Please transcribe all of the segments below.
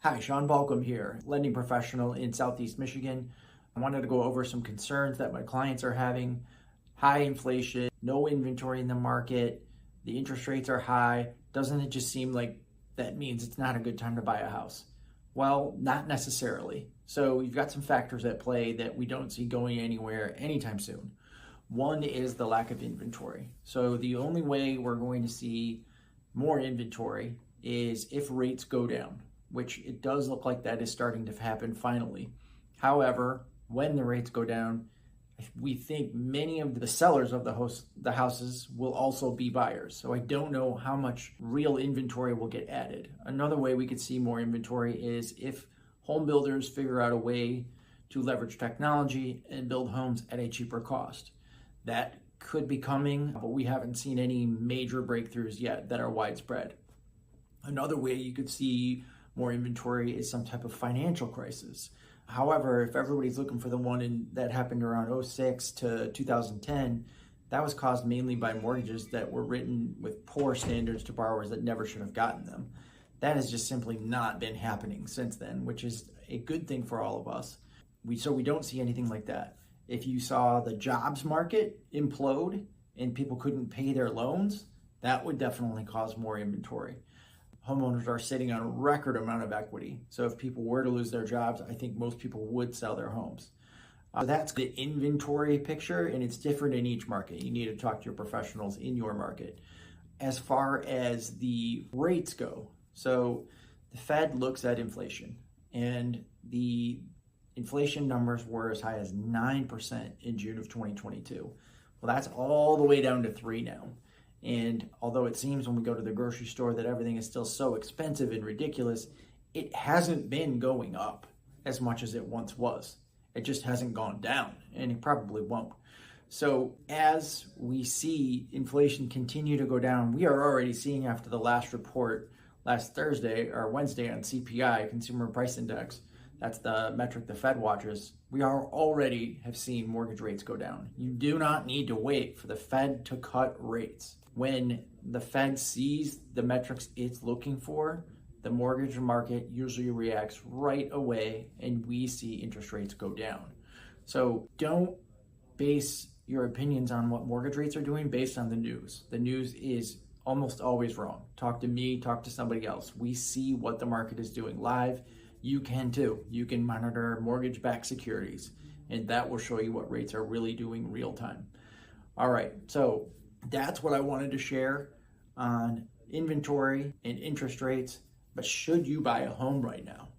Hi, Sean Balcom here, lending professional in Southeast Michigan. I wanted to go over some concerns that my clients are having. High inflation, no inventory in the market, the interest rates are high. Doesn't it just seem like that means it's not a good time to buy a house? Well, not necessarily. So you've got some factors at play that we don't see going anywhere anytime soon. One is the lack of inventory. So the only way we're going to see more inventory is if rates go down, which it does look like that is starting to happen finally. However, when the rates go down, we think many of the sellers of the houses will also be buyers. So I don't know how much real inventory will get added. Another way we could see more inventory is if home builders figure out a way to leverage technology and build homes at a cheaper cost. That could be coming, but we haven't seen any major breakthroughs yet that are widespread. Another way you could see more inventory is some type of financial crisis. However, if everybody's looking for the one that happened around 06 to 2010, that was caused mainly by mortgages that were written with poor standards to borrowers that never should have gotten them. That has just simply not been happening since then, which is a good thing for all of us. So we don't see anything like that. If you saw the jobs market implode and people couldn't pay their loans, that would definitely cause more inventory. Homeowners are sitting on a record amount of equity. So if people were to lose their jobs, I think most people would sell their homes. So that's the inventory picture, and it's different in each market. You need to talk to your professionals in your market. As far as the rates go, so the Fed looks at inflation, and the inflation numbers were as high as 9% in June of 2022. Well, that's all the way down to 3 now. And although it seems when we go to the grocery store that everything is still so expensive and ridiculous, it hasn't been going up as much as it once was. It just hasn't gone down, and it probably won't. So as we see inflation continue to go down, we are already seeing after the last report last Thursday or Wednesday on CPI, Consumer Price Index, that's the metric the Fed watches, we already have seen mortgage rates go down. You do not need to wait for the Fed to cut rates. When the Fed sees the metrics it's looking for, the mortgage market usually reacts right away and we see interest rates go down. So don't base your opinions on what mortgage rates are doing based on the news. The news is almost always wrong. Talk to me, talk to somebody else. We see what the market is doing live. You can too. You can monitor mortgage-backed securities, and that will show you what rates are really doing real time. All right, so that's what I wanted to share on inventory and interest rates. But should you buy a home right now?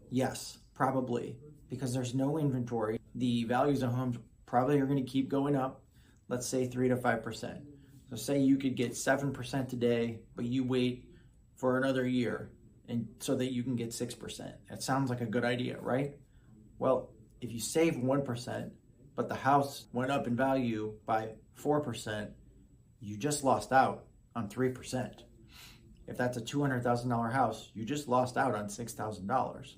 Yes, probably, because there's no inventory. The values of homes probably are going to keep going up, let's say 3 to 5%. So say you could get 7% today, but you wait for another year and so that you can get 6%. That sounds like a good idea, right? Well, if you save 1%, but the house went up in value by 4%, you just lost out on 3%. If that's a $200,000 house, you just lost out on $6,000.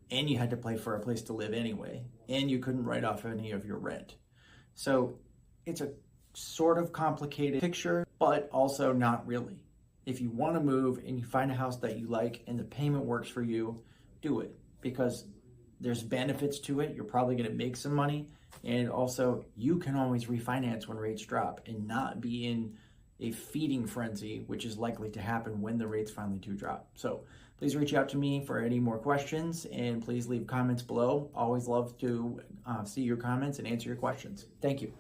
And you had to pay for a place to live anyway. And you couldn't write off any of your rent. So it's a sort of complicated picture, but also not really. If you want to move and you find a house that you like and the payment works for you, do it, because there's benefits to it. You're probably going to make some money. And also, you can always refinance when rates drop and not be in a feeding frenzy, which is likely to happen when the rates finally do drop. So please reach out to me for any more questions, and please leave comments below. Always love to see your comments and answer your questions. Thank you.